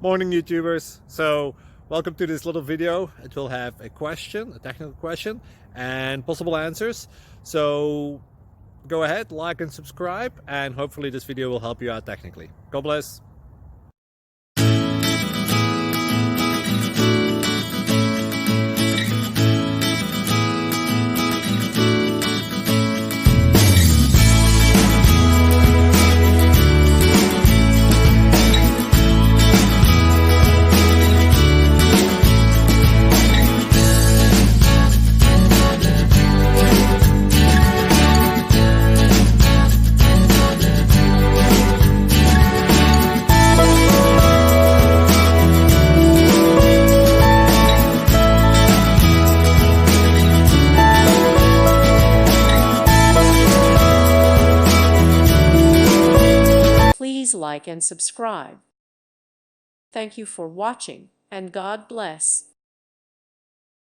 Morning YouTubers. So welcome to this little video. It will have a question, a technical question, and possible answers. So go ahead, like and subscribe, and hopefully this video will help you out technically. God bless. Please like and subscribe. Thank you for watching, and God bless.